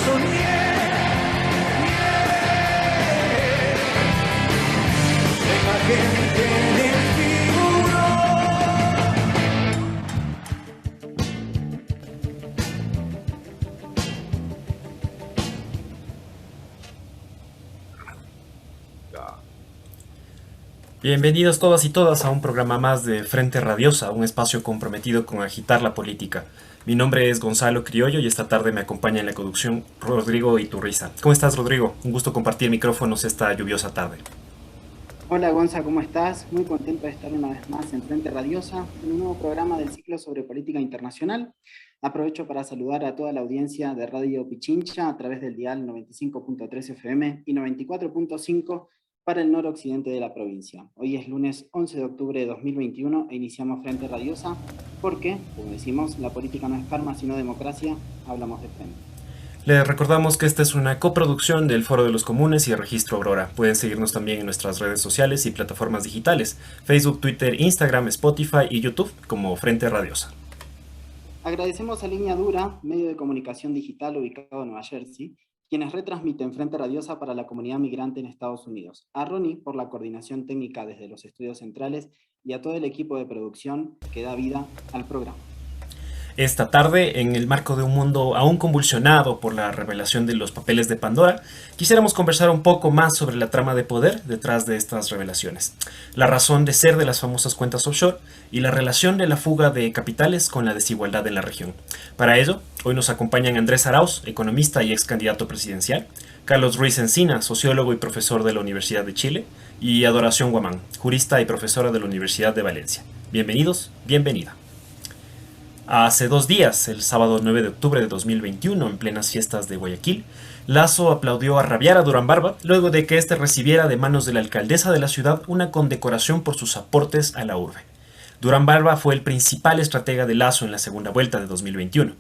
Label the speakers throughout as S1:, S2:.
S1: soñé. La imagen que desfiguró.
S2: Bienvenidos todas y todas a un programa más de Frente Radiosa, un espacio comprometido con agitar la política. Mi nombre es Gonzalo Criollo y esta tarde me acompaña en la conducción Rodrigo Iturriza. ¿Cómo estás, Rodrigo? Un gusto compartir micrófonos esta lluviosa tarde.
S3: Hola Gonza, ¿cómo estás? Muy contento de estar una vez más en Frente Radiosa, en un nuevo programa del ciclo sobre política internacional. Aprovecho para saludar a toda la audiencia de Radio Pichincha a través del dial 95.3 FM y 94.5 para el noroccidente de la provincia. Hoy es lunes 11 de octubre de 2021 e iniciamos Frente Radiosa porque, como decimos, la política no es karma sino democracia, hablamos de frente.
S2: Les recordamos que esta es una coproducción del Foro de los Comunes y el Registro Aurora. Pueden seguirnos también en nuestras redes sociales y plataformas digitales, Facebook, Twitter, Instagram, Spotify y YouTube como Frente Radiosa.
S3: Agradecemos a Línea Dura, medio de comunicación digital ubicado en Nueva Jersey, quienes retransmiten Frente Radiosa para la comunidad migrante en Estados Unidos, a Ronnie por la coordinación técnica desde los estudios centrales y a todo el equipo de producción que da vida al programa.
S2: Esta tarde, en el marco de un mundo aún convulsionado por la revelación de los papeles de Pandora, quisiéramos conversar un poco más sobre la trama de poder detrás de estas revelaciones, la razón de ser de las famosas cuentas offshore y la relación de la fuga de capitales con la desigualdad en la región. Para ello, hoy nos acompañan Andrés Arauz, economista y ex candidato presidencial, Carlos Ruiz Encina, sociólogo y profesor de la Universidad de Chile, y Adoración Guamán, jurista y profesora de la Universidad de Valencia. Bienvenidos, bienvenida. Hace 2 días, el sábado 9 de octubre de 2021, en plenas fiestas de Guayaquil, Lasso aplaudió a rabiar a Durán Barba luego de que éste recibiera de manos de la alcaldesa de la ciudad una condecoración por sus aportes a la urbe. Durán Barba fue el principal estratega de Lasso en la segunda vuelta de 2021.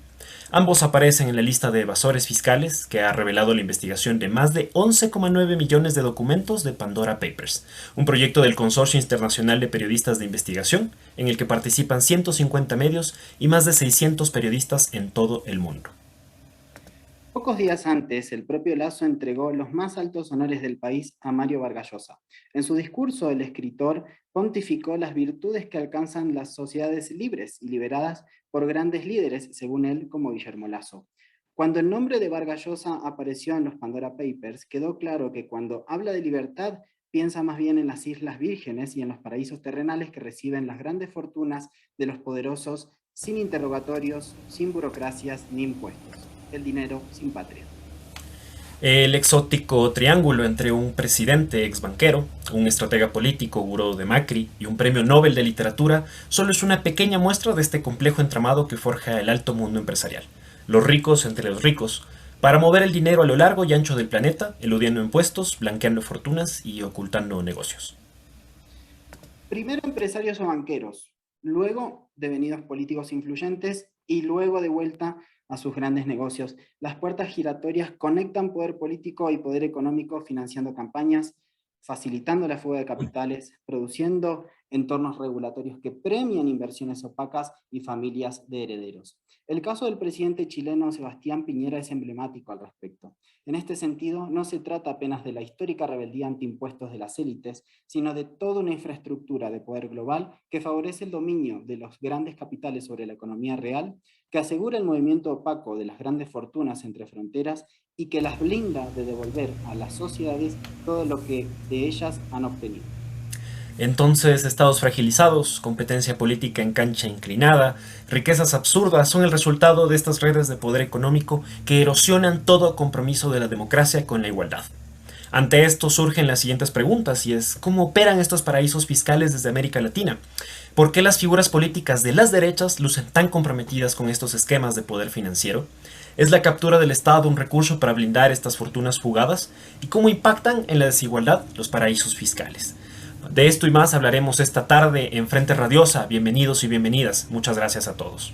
S2: Ambos aparecen en la lista de evasores fiscales que ha revelado la investigación de más de 11,9 millones de documentos de Pandora Papers, un proyecto del Consorcio Internacional de Periodistas de Investigación en el que participan 150 medios y más de 600 periodistas en todo el mundo.
S3: Pocos días antes, el propio Lasso entregó los más altos honores del país a Mario Vargas Llosa. En su discurso, el escritor pontificó las virtudes que alcanzan las sociedades libres y liberadas por grandes líderes, según él, como Guillermo Lasso. Cuando el nombre de Vargas Llosa apareció en los Pandora Papers, quedó claro que cuando habla de libertad, piensa más bien en las Islas Vírgenes y en los paraísos terrenales que reciben las grandes fortunas de los poderosos sin interrogatorios, sin burocracias ni impuestos. El dinero sin patria.
S2: El exótico triángulo entre un presidente ex banquero, un estratega político buró de Macri y un premio Nobel de literatura solo es una pequeña muestra de este complejo entramado que forja el alto mundo empresarial. Los ricos entre los ricos, para mover el dinero a lo largo y ancho del planeta, eludiendo impuestos, blanqueando fortunas y ocultando negocios.
S3: Primero empresarios o banqueros, luego devenidos políticos influyentes y luego de vuelta a sus grandes negocios. Las puertas giratorias conectan poder político y poder económico financiando campañas, facilitando la fuga de capitales, produciendo entornos regulatorios que premian inversiones opacas y familias de herederos. El caso del presidente chileno Sebastián Piñera es emblemático al respecto. En este sentido, no se trata apenas de la histórica rebeldía antiimpuestos de las élites, sino de toda una infraestructura de poder global que favorece el dominio de los grandes capitales sobre la economía real, que asegura el movimiento opaco de las grandes fortunas entre fronteras y que las blinda de devolver a las sociedades todo lo que de ellas han obtenido.
S2: Entonces, estados fragilizados, competencia política en cancha inclinada, riquezas absurdas son el resultado de estas redes de poder económico que erosionan todo compromiso de la democracia con la igualdad. Ante esto surgen las siguientes preguntas y es ¿cómo operan estos paraísos fiscales desde América Latina? ¿Por qué las figuras políticas de las derechas lucen tan comprometidas con estos esquemas de poder financiero? ¿Es la captura del Estado un recurso para blindar estas fortunas fugadas? ¿Y cómo impactan en la desigualdad los paraísos fiscales? De esto y más hablaremos esta tarde en Frente Radiosa. Bienvenidos y bienvenidas. Muchas gracias a todos.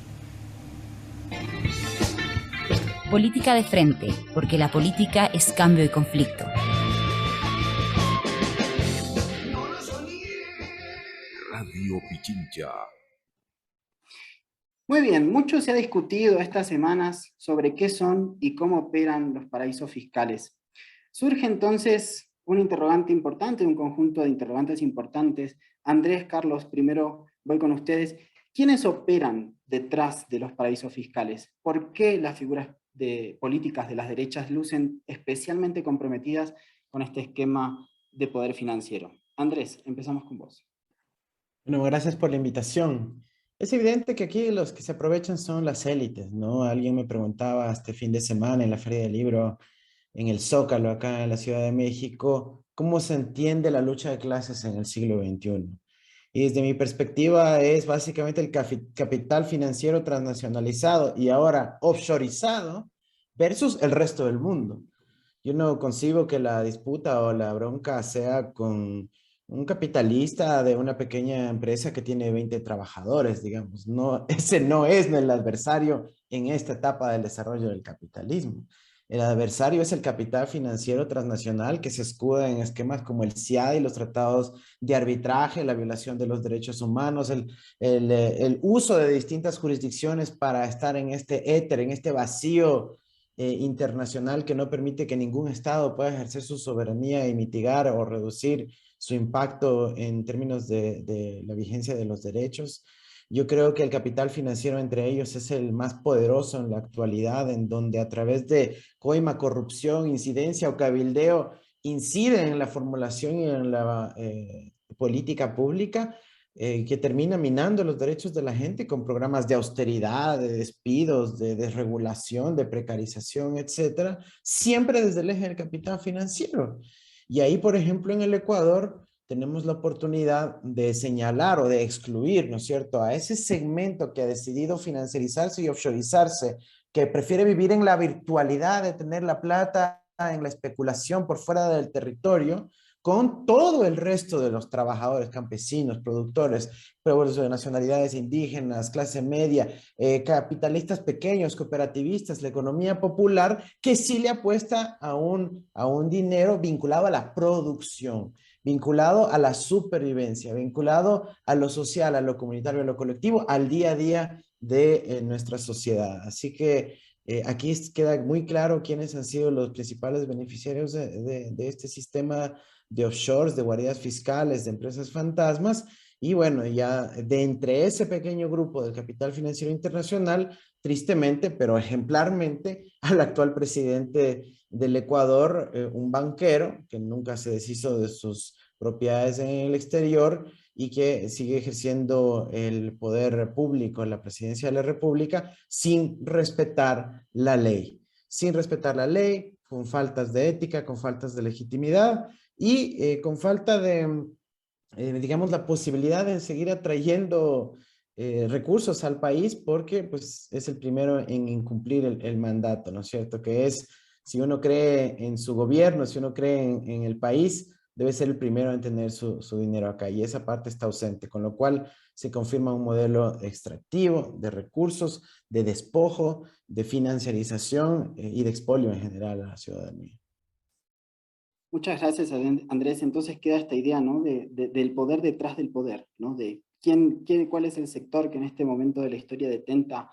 S4: Política de frente, porque la política es cambio y conflicto.
S1: Radio Pichincha.
S3: Muy bien, mucho se ha discutido estas semanas sobre qué son y cómo operan los paraísos fiscales. Surge entonces un interrogante importante, un conjunto de interrogantes importantes. Andrés, Carlos, primero voy con ustedes. ¿Quiénes operan detrás de los paraísos fiscales? ¿Por qué las figuras políticas de las derechas lucen especialmente comprometidas con este esquema de poder financiero? Andrés, empezamos con vos.
S5: Bueno, gracias por la invitación. Es evidente que aquí los que se aprovechan son las élites, ¿no? Alguien me preguntaba este fin de semana en la Feria del Libro, en el Zócalo, acá en la Ciudad de México, ¿cómo se entiende la lucha de clases en el siglo XXI? Y desde mi perspectiva es básicamente el capital financiero transnacionalizado y ahora offshoreizado versus el resto del mundo. Yo no concibo que la disputa o la bronca sea con un capitalista de una pequeña empresa que tiene 20 trabajadores, digamos. No, ese no es el adversario en esta etapa del desarrollo del capitalismo. El adversario es el capital financiero transnacional que se escuda en esquemas como el CIAD y los tratados de arbitraje, la violación de los derechos humanos, el uso de distintas jurisdicciones para estar en este éter, en este vacío internacional que no permite que ningún Estado pueda ejercer su soberanía y mitigar o reducir su impacto en términos de la vigencia de los derechos. Yo creo que el capital financiero entre ellos es el más poderoso en la actualidad, en donde a través de coima, corrupción, incidencia o cabildeo inciden en la formulación y en la política pública que termina minando los derechos de la gente con programas de austeridad, de despidos, de desregulación, de precarización, etcétera, siempre desde el eje del capital financiero. Y ahí, por ejemplo, en el Ecuador, tenemos la oportunidad de señalar o de excluir, ¿no es cierto?, a ese segmento que ha decidido financiarizarse y offshoreizarse, que prefiere vivir en la virtualidad de tener la plata en la especulación por fuera del territorio, con todo el resto de los trabajadores, campesinos, productores, pueblos de nacionalidades indígenas, clase media, capitalistas pequeños, cooperativistas, la economía popular, que sí le apuesta a un dinero vinculado a la producción, vinculado a la supervivencia, vinculado a lo social, a lo comunitario, a lo colectivo, al día a día de nuestra sociedad. Así que aquí queda muy claro quiénes han sido los principales beneficiarios de este sistema de offshores, de guaridas fiscales, de empresas fantasmas, y bueno, ya de entre ese pequeño grupo del capital financiero internacional, tristemente, pero ejemplarmente, al actual presidente del Ecuador, un banquero que nunca se deshizo de sus propiedades en el exterior y que sigue ejerciendo el poder público en la presidencia de la República sin respetar la ley. Sin respetar la ley, con faltas de ética, con faltas de legitimidad y con falta de, digamos, la posibilidad de seguir atrayendo recursos al país porque pues, es el primero en incumplir el mandato, ¿no es cierto? Que es, si uno cree en su gobierno, si uno cree en el país, debe ser el primero en tener su dinero acá y esa parte está ausente, con lo cual se confirma un modelo extractivo de recursos, de despojo, de financiarización y de expolio en general a la ciudadanía.
S3: Muchas gracias, Andrés. Entonces queda esta idea, ¿no?, del poder detrás del poder, ¿no?, de cuál es el sector que en este momento de la historia detenta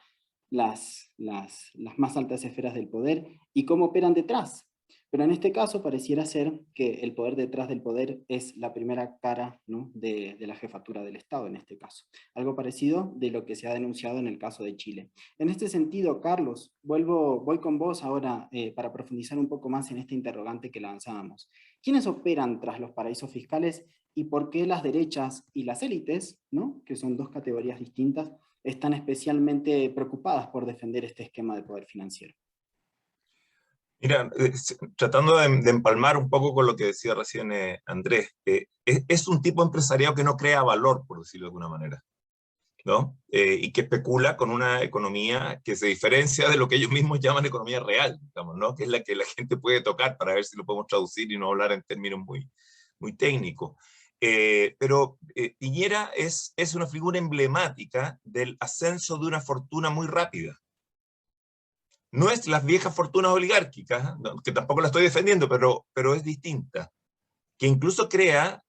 S3: las más altas esferas del poder y cómo operan detrás. Pero en este caso pareciera ser que el poder detrás del poder es la primera cara, ¿no?, de la jefatura del Estado en este caso. Algo parecido de lo que se ha denunciado en el caso de Chile. En este sentido, Carlos, voy con vos ahora para profundizar un poco más en este interrogante que lanzábamos. ¿Quiénes operan tras los paraísos fiscales y por qué las derechas y las élites, ¿no?, que son dos categorías distintas, están especialmente preocupadas por defender este esquema de poder financiero?
S6: Mira, tratando de empalmar un poco con lo que decía recién Andrés, es un tipo de empresariado que no crea valor, por decirlo de alguna manera, ¿no? Y que especula con una economía que se diferencia de lo que ellos mismos llaman economía real, digamos, ¿no? Que es la que la gente puede tocar para ver si lo podemos traducir y no hablar en términos muy técnicos. Pero Piñera es una figura emblemática del ascenso de una fortuna muy rápida. No es las viejas fortunas oligárquicas, ¿no?, que tampoco la estoy defendiendo, pero es distinta. que incluso crea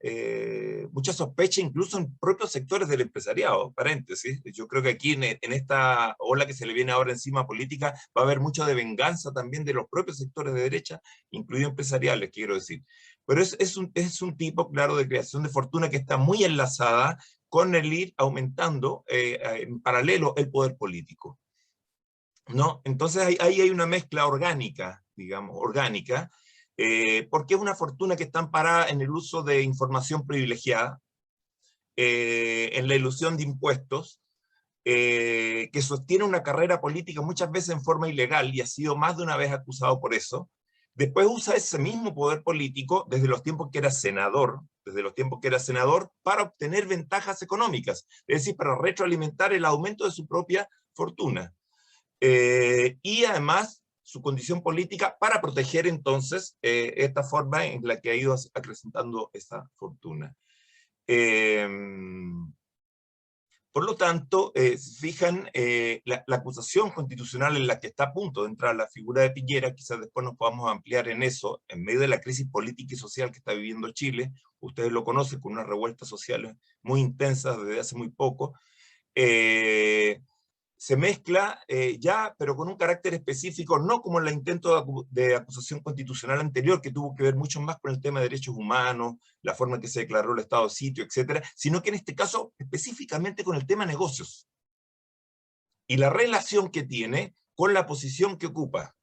S6: mucha sospecha incluso en propios sectores del empresariado, paréntesis. Yo creo que aquí en esta ola que se le viene ahora encima política va a haber mucho de venganza también de los propios sectores de derecha, incluidos empresariales, quiero decir. Pero es un tipo, claro, de creación de fortuna que está muy enlazada con el ir aumentando en paralelo el poder político, ¿no? Entonces ahí hay una mezcla orgánica, digamos, orgánica, porque es una fortuna que está amparada en el uso de información privilegiada, en la ilusión de impuestos, que sostiene una carrera política muchas veces en forma ilegal, y ha sido más de una vez acusado por eso. Después usa ese mismo poder político desde los tiempos que era senador, para obtener ventajas económicas, es decir, para retroalimentar el aumento de su propia fortuna. Y además su condición política para proteger entonces esta forma en la que ha ido acrecentando esa fortuna. Por lo tanto, si fijan, la acusación constitucional en la que está a punto de entrar la figura de Piñera, quizás después nos podamos ampliar en eso, en medio de la crisis política y social que está viviendo Chile, ustedes lo conocen, con unas revueltas sociales muy intensas desde hace muy poco, se mezcla ya, pero con un carácter específico, no como el intento de acusación constitucional anterior, que tuvo que ver mucho más con el tema de derechos humanos, la forma en que se declaró el estado de sitio, etcétera, sino que en este caso específicamente con el tema negocios y la relación que tiene con la posición que ocupa.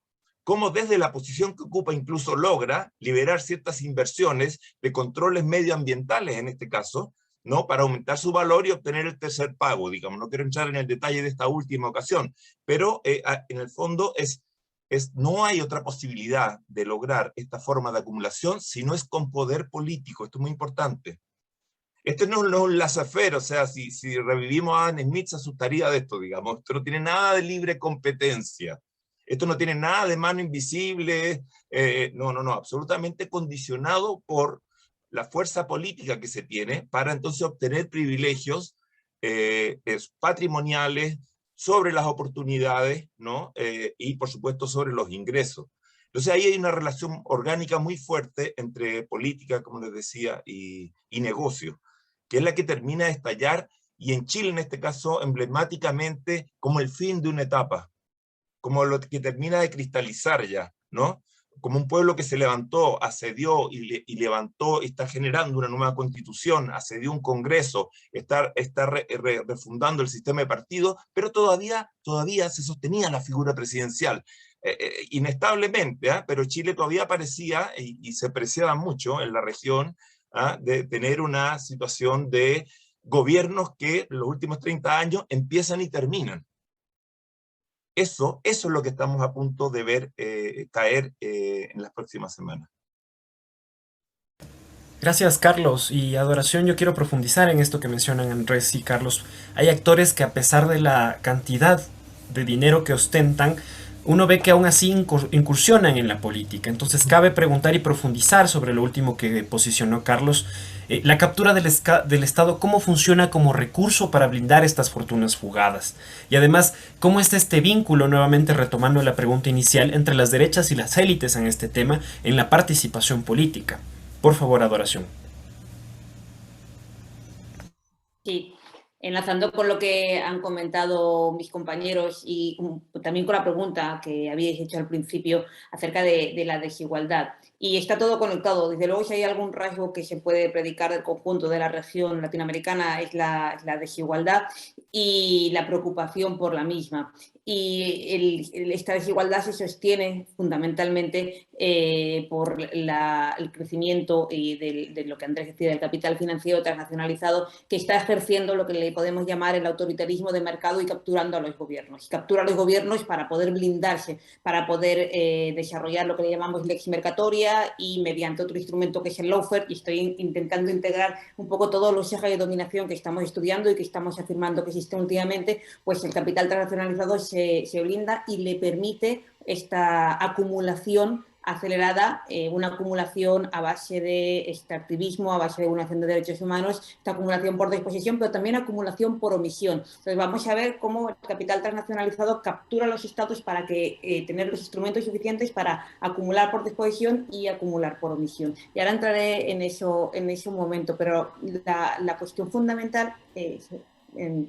S6: Cómo desde la posición que ocupa incluso logra liberar ciertas inversiones de controles medioambientales en este caso, ¿no? Para aumentar su valor y obtener el tercer pago, digamos. No quiero entrar en el detalle de esta última ocasión, pero en el fondo no hay otra posibilidad de lograr esta forma de acumulación si no es con poder político. Esto es muy importante. Este no es un laissez-faire, o sea, si revivimos a Adam Smith se asustaría de esto, digamos. Esto no tiene nada de libre competencia. Esto no tiene nada de mano invisible, no, absolutamente condicionado por la fuerza política que se tiene para entonces obtener privilegios patrimoniales sobre las oportunidades, ¿no? Y por supuesto sobre los ingresos. Entonces ahí hay una relación orgánica muy fuerte entre política, como les decía, y negocio, que es la que termina de estallar, y en Chile en este caso emblemáticamente como el fin de una etapa, como lo que termina de cristalizar ya, ¿no? Como un pueblo que se levantó, asedió y levantó, y está generando una nueva constitución, asedió un congreso, está refundando el sistema de partidos, pero todavía se sostenía la figura presidencial, inestablemente, pero Chile todavía parecía, y se preciaba mucho en la región, de tener una situación de gobiernos que los últimos 30 años empiezan y terminan. Eso es lo que estamos a punto de ver caer en las próximas semanas.
S2: Gracias, Carlos. Y Adoración, yo quiero profundizar en esto que mencionan Andrés y Carlos. Hay actores que, a pesar de la cantidad de dinero que ostentan, uno ve que aún así incursionan en la política. Entonces cabe preguntar y profundizar sobre lo último que posicionó Carlos. La captura del Estado, ¿cómo funciona como recurso para blindar estas fortunas fugadas? Y además, ¿cómo está este vínculo, nuevamente retomando la pregunta inicial, entre las derechas y las élites en este tema, en la participación política? Por favor, Adoración.
S7: Sí. Enlazando con lo que han comentado mis compañeros y también con la pregunta que habíais hecho al principio acerca de la desigualdad. Y está todo conectado. Desde luego, si hay algún rasgo que se puede predicar del conjunto de la región latinoamericana es la desigualdad y la preocupación por la misma. Y esta desigualdad se sostiene fundamentalmente por el crecimiento de lo que Andrés decía, del capital financiero transnacionalizado, que está ejerciendo lo que le podemos llamar el autoritarismo de mercado y capturando a los gobiernos. Y captura a los gobiernos para poder blindarse, para poder desarrollar lo que le llamamos lex mercatoria y mediante otro instrumento que es el lawfare, y estoy intentando integrar un poco todos los ejes de dominación que estamos estudiando y que estamos afirmando que existen últimamente, pues el capital transnacionalizado se blinda y le permite esta acumulación acelerada, una acumulación a base de extractivismo, a base de vulneración de derechos humanos, esta acumulación por disposición, pero también acumulación por omisión. Entonces vamos a ver cómo el capital transnacionalizado captura a los estados para que tener los instrumentos suficientes para acumular por disposición y acumular por omisión. Y ahora entraré en eso un momento, pero la cuestión fundamental es,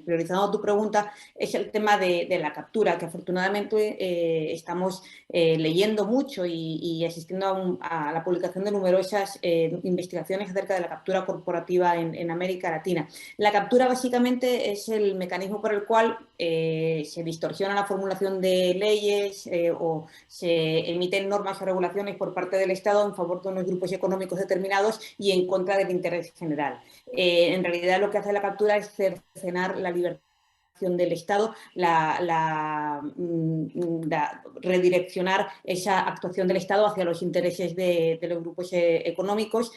S7: priorizando tu pregunta, es el tema de la captura, que afortunadamente estamos leyendo mucho y asistiendo a la publicación de numerosas investigaciones acerca de la captura corporativa en América Latina. La captura básicamente es el mecanismo por el cual se distorsiona la formulación de leyes o se emiten normas o regulaciones por parte del Estado en favor de unos grupos económicos determinados y en contra del interés general. En realidad lo que hace la captura es cercenar la libertad del Estado, redireccionar esa actuación del Estado hacia los intereses de los grupos económicos.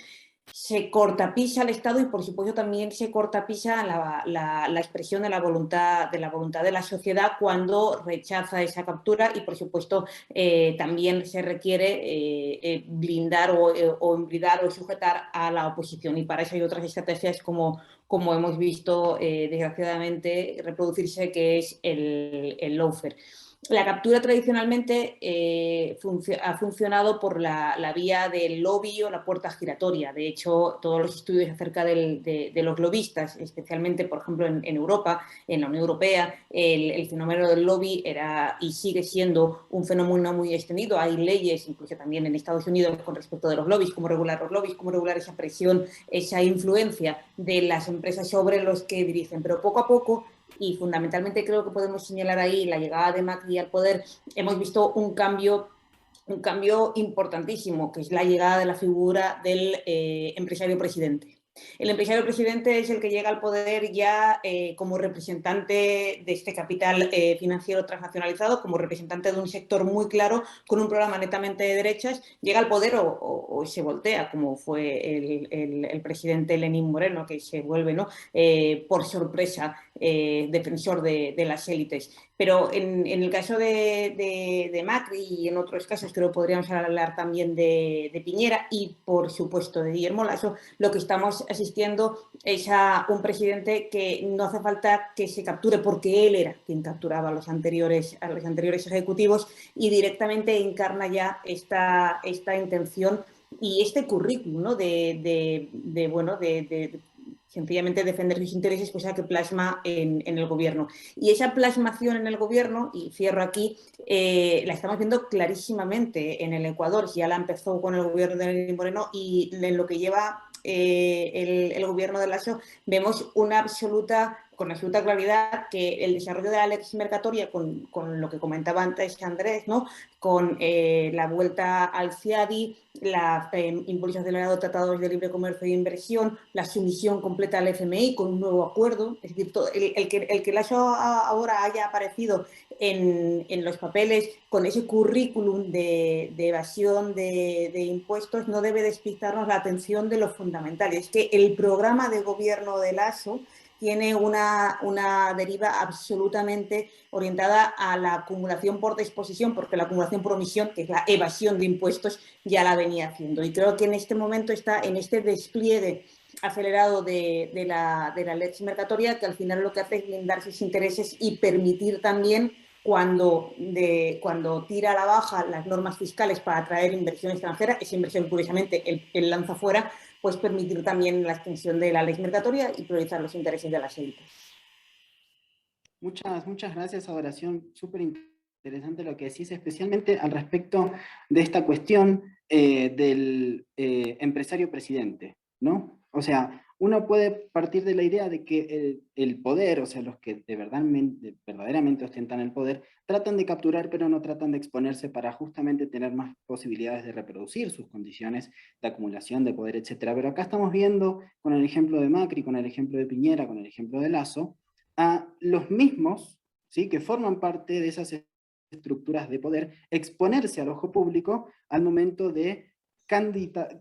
S7: Se cortapisa el Estado y, por supuesto, también se cortapisa la expresión de la voluntad de la sociedad cuando rechaza esa captura y, por supuesto, también se requiere blindar o embridar o sujetar a la oposición. Y para eso hay otras estrategias como hemos visto, desgraciadamente, reproducirse, que es el lawfare. La captura tradicionalmente ha funcionado por la vía del lobby o la puerta giratoria. De hecho, todos los estudios acerca de los lobistas, especialmente, por ejemplo, en Europa, en la Unión Europea, el fenómeno del lobby era y sigue siendo un fenómeno muy extendido. Hay leyes, incluso también en Estados Unidos, con respecto de los lobbies, cómo regular los lobbies, cómo regular esa presión, esa influencia de las empresas sobre los que dirigen. Pero poco a poco, y fundamentalmente creo que podemos señalar ahí la llegada de Macri al poder, hemos visto un cambio importantísimo, que es la llegada de la figura del empresario presidente. El empresario presidente es el que llega al poder ya como representante de este capital financiero transnacionalizado, como representante de un sector muy claro, con un programa netamente de derechas, llega al poder o se voltea, como fue el presidente Lenín Moreno, que se vuelve, ¿no? Por sorpresa, defensor de las élites. Pero en el caso de Macri y en otros casos creo que podríamos hablar también de Piñera y, por supuesto, de Guillermo Lasso, lo que estamos asistiendo es a un presidente que no hace falta que se capture porque él era quien capturaba a los anteriores ejecutivos y directamente encarna ya esta intención y este currículum, ¿no? de sencillamente defender sus intereses, cosa que plasma en el gobierno. Y esa plasmación en el gobierno, y cierro aquí, la estamos viendo clarísimamente en el Ecuador. Ya la empezó con el gobierno de Lenín Moreno y en lo que lleva el gobierno de Lasso vemos con absoluta claridad que el desarrollo de la lex mercatoria, con lo que comentaba antes Andrés, ¿no? Con la vuelta al CIADI, la impulso acelerado de tratados de libre comercio e inversión, la sumisión completa al FMI con un nuevo acuerdo, es decir, el que Lasso ahora haya aparecido en los papeles con ese currículum de evasión de impuestos no debe despistarnos la atención de lo fundamental. Es que el programa de gobierno de Lasso tiene una deriva absolutamente orientada a la acumulación por disposición, porque la acumulación por omisión, que es la evasión de impuestos, ya la venía haciendo. Y creo que en este momento está en este despliegue acelerado de la lex mercatoria, que al final lo que hace es blindar sus intereses y permitir también, cuando tira a la baja las normas fiscales para atraer inversión extranjera, esa inversión curiosamente él lanza fuera, pues permitir también la extensión de la ley migratoria y priorizar los intereses de las élites.
S3: Muchas gracias, Adoración. Súper interesante lo que decís, especialmente al respecto de esta cuestión del empresario presidente, ¿no? O sea, uno puede partir de la idea de que el poder, o sea, los que verdaderamente ostentan el poder, tratan de capturar, pero no tratan de exponerse para justamente tener más posibilidades de reproducir sus condiciones de acumulación de poder, etc. Pero acá estamos viendo, con el ejemplo de Macri, con el ejemplo de Piñera, con el ejemplo de Lasso, a los mismos, ¿sí?, que forman parte de esas estructuras de poder, exponerse al ojo público al momento de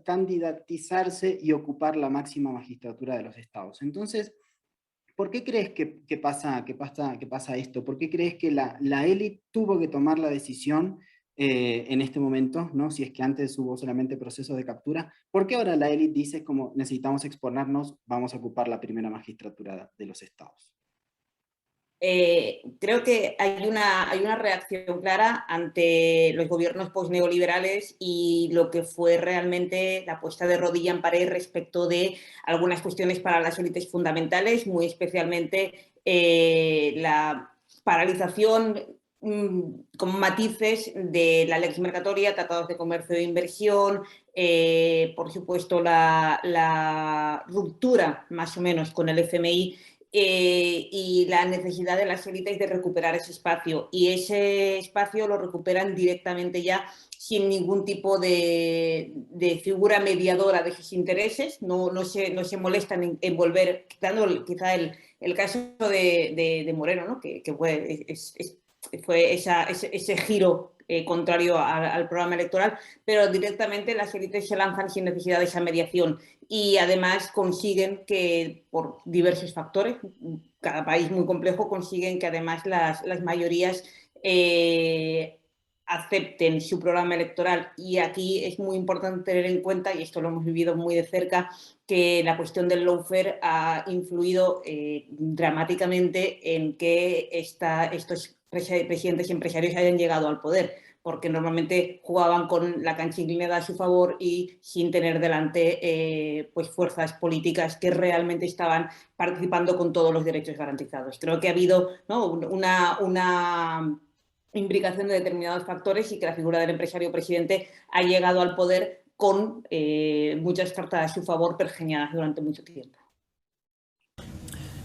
S3: candidatizarse y ocupar la máxima magistratura de los estados. Entonces, ¿por qué crees que pasa esto? ¿Por qué crees que la élite tuvo que tomar la decisión en este momento, ¿no? Si es que antes hubo solamente procesos de captura, ¿por qué ahora la élite dice como necesitamos exponernos, vamos a ocupar la primera magistratura de los estados?
S7: Creo que hay una reacción clara ante los gobiernos postneoliberales y lo que fue realmente la puesta de rodilla en pared respecto de algunas cuestiones para las élites fundamentales, muy especialmente la paralización con matices de la lex mercatoria, tratados de comercio e inversión, por supuesto la ruptura más o menos con el FMI, y la necesidad de las élites de recuperar ese espacio. Y ese espacio lo recuperan directamente ya sin ningún tipo de figura mediadora de sus intereses, no se molestan en volver, quitando quizá el caso de Moreno, ¿no? que fue ese giro contrario al programa electoral, pero directamente las élites se lanzan sin necesidad de esa mediación y además consiguen que, por diversos factores, cada país muy complejo, consiguen que además las mayorías acepten su programa electoral. Y aquí es muy importante tener en cuenta, y esto lo hemos vivido muy de cerca, que la cuestión del lawfare ha influido dramáticamente en que estos presidentes y empresarios hayan llegado al poder, porque normalmente jugaban con la cancha inclinada a su favor y sin tener delante pues fuerzas políticas que realmente estaban participando con todos los derechos garantizados. Creo que ha habido, ¿no?, una imbricación de determinados factores y que la figura del empresario presidente ha llegado al poder con muchas cartas a su favor pergeñadas durante mucho tiempo.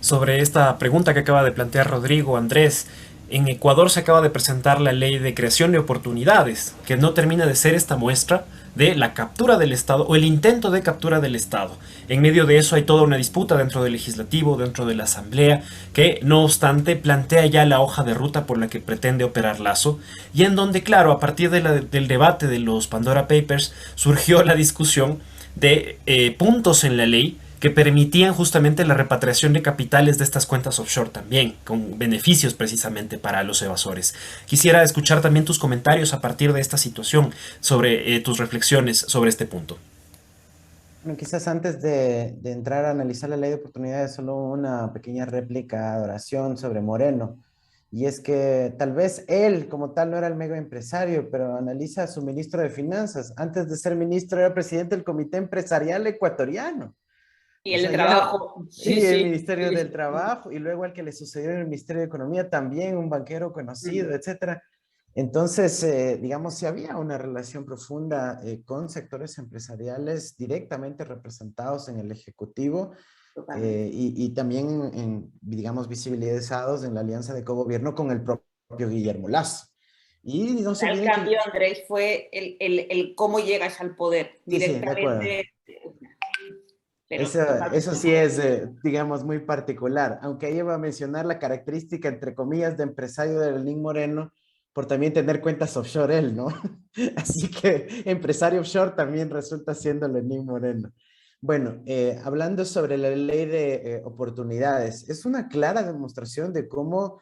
S2: Sobre esta pregunta que acaba de plantear Rodrigo, Andrés, en Ecuador se acaba de presentar la ley de creación de oportunidades, que no termina de ser esta muestra de la captura del Estado o el intento de captura del Estado. En medio de eso hay toda una disputa dentro del legislativo, dentro de la asamblea, que no obstante plantea ya la hoja de ruta por la que pretende operar Lasso, y en donde, claro, a partir del debate de los Pandora Papers surgió la discusión de puntos en la ley que permitían justamente la repatriación de capitales de estas cuentas offshore también, con beneficios precisamente para los evasores. Quisiera escuchar también tus comentarios a partir de esta situación, sobre tus reflexiones sobre este punto.
S5: Bueno, quizás antes de entrar a analizar la ley de oportunidades, solo una pequeña réplica, adoración sobre Moreno. Y es que tal vez él como tal no era el mega empresario, pero analiza a su ministro de Finanzas. Antes de ser ministro era presidente del Comité Empresarial Ecuatoriano.
S7: Y el de Trabajo.
S5: Sí, el Ministerio del Trabajo, y luego al que le sucedió en el Ministerio de Economía también, un banquero conocido, etcétera. Entonces, digamos, sí había una relación profunda con sectores empresariales directamente representados en el Ejecutivo y también, digamos, visibilizados en la alianza de cogobierno con el propio Guillermo Lasso. Y no se
S7: el cambio, Andrés, fue el cómo llegas al poder directamente.
S5: Sí, eso sí es, digamos, muy particular, aunque ahí va a mencionar la característica, entre comillas, de empresario de Lenín Moreno, por también tener cuentas offshore él, ¿no? Así que empresario offshore también resulta siendo Lenín Moreno. Bueno, hablando sobre la ley de oportunidades, es una clara demostración de cómo,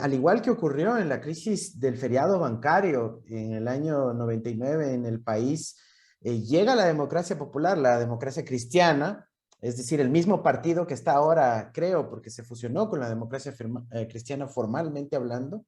S5: al igual que ocurrió en la crisis del feriado bancario en el año 99 en el país, llega la democracia popular, la democracia cristiana, es decir, el mismo partido que está ahora, creo, porque se fusionó con la democracia cristiana formalmente hablando,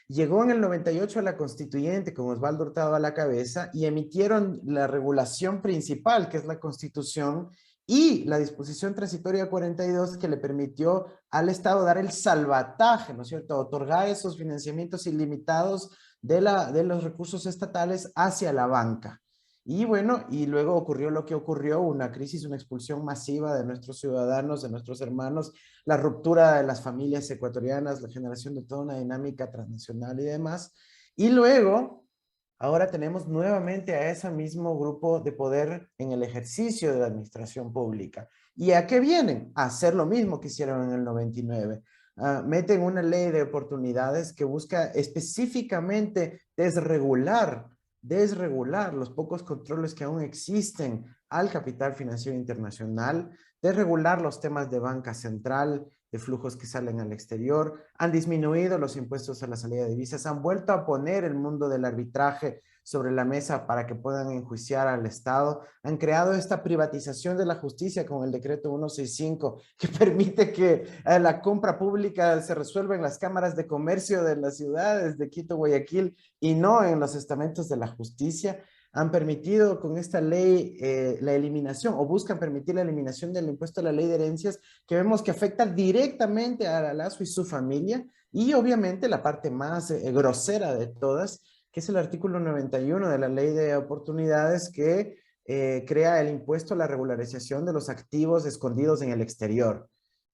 S5: llegó en el 98 a la constituyente con Osvaldo Hurtado a la cabeza y emitieron la regulación principal, que es la Constitución, y la disposición transitoria 42 que le permitió al Estado dar el salvataje, ¿no es cierto?, otorgar esos financiamientos ilimitados de los recursos estatales hacia la banca. Y bueno, y luego ocurrió lo que ocurrió, una crisis, una expulsión masiva de nuestros ciudadanos, de nuestros hermanos, la ruptura de las familias ecuatorianas, la generación de toda una dinámica transnacional y demás. Y luego, ahora tenemos nuevamente a ese mismo grupo de poder en el ejercicio de la administración pública. ¿Y a qué vienen? A hacer lo mismo que hicieron en el 99. Meten una ley de oportunidades que busca específicamente desregular los pocos controles que aún existen al capital financiero internacional, desregular los temas de banca central, de flujos que salen al exterior, han disminuido los impuestos a la salida de divisas, han vuelto a poner el mundo del arbitraje sobre la mesa para que puedan enjuiciar al Estado, han creado esta privatización de la justicia con el decreto 165 que permite que la compra pública se resuelva en las cámaras de comercio de las ciudades de Quito, Guayaquil y no en los estamentos de la justicia. Han permitido con esta ley la eliminación o buscan permitir la eliminación del impuesto a la ley de herencias que vemos que afecta directamente a Lazo y su familia y obviamente la parte más grosera de todas, que es el artículo 91 de la Ley de Oportunidades que crea el impuesto a la regularización de los activos escondidos en el exterior.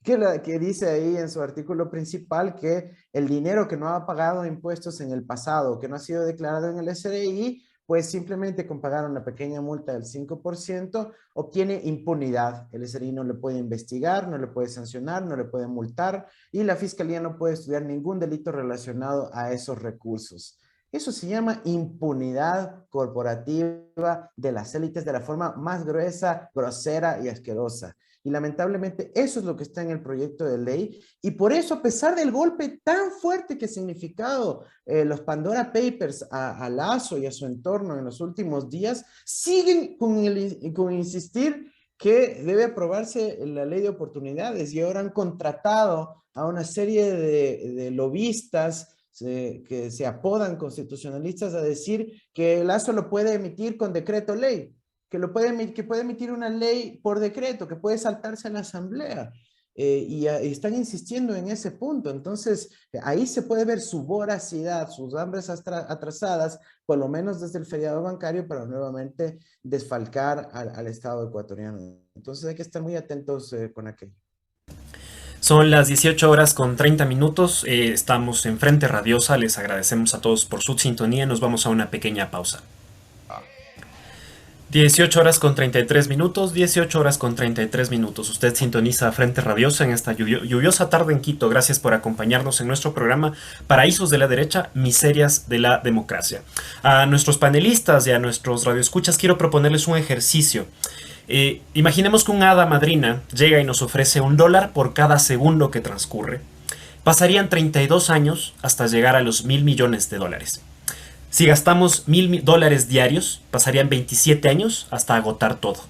S5: Que dice ahí en su artículo principal que el dinero que no ha pagado impuestos en el pasado, que no ha sido declarado en el SRI, pues simplemente con pagar una pequeña multa del 5% obtiene impunidad. El SRI no le puede investigar, no le puede sancionar, no le puede multar y la Fiscalía no puede estudiar ningún delito relacionado a esos recursos. Eso se llama impunidad corporativa de las élites de la forma más gruesa, grosera y asquerosa. Y lamentablemente eso es lo que está en el proyecto de ley. Y por eso, a pesar del golpe tan fuerte que ha significado los Pandora Papers a Lazo y a su entorno en los últimos días, siguen con insistir que debe aprobarse la ley de oportunidades y ahora han contratado a una serie de lobistas que se apodan constitucionalistas a decir que Lazo lo puede emitir con decreto ley, que puede emitir una ley por decreto, que puede saltarse a la asamblea. Y están insistiendo en ese punto. Entonces, ahí se puede ver su voracidad, sus hambres atrasadas, por lo menos desde el feriado bancario, para nuevamente desfalcar al Estado ecuatoriano. Entonces, hay que estar muy atentos con aquello.
S2: Son las 18 horas con 30 minutos. Estamos en Frente Radiosa. Les agradecemos a todos por su sintonía. Nos vamos a una pequeña pausa. 18 horas con 33 minutos, 18 horas con 33 minutos. Usted sintoniza Frente Radiosa en esta lluviosa tarde en Quito. Gracias por acompañarnos en nuestro programa Paraísos de la Derecha, Miserias de la Democracia. A nuestros panelistas y a nuestros radioescuchas quiero proponerles un ejercicio. Imaginemos que un hada madrina llega y nos ofrece $1 por cada segundo que transcurre. Pasarían 32 años hasta llegar a los $1.000 millones. Si gastamos $1.000 diarios, pasarían 27 años hasta agotar todo.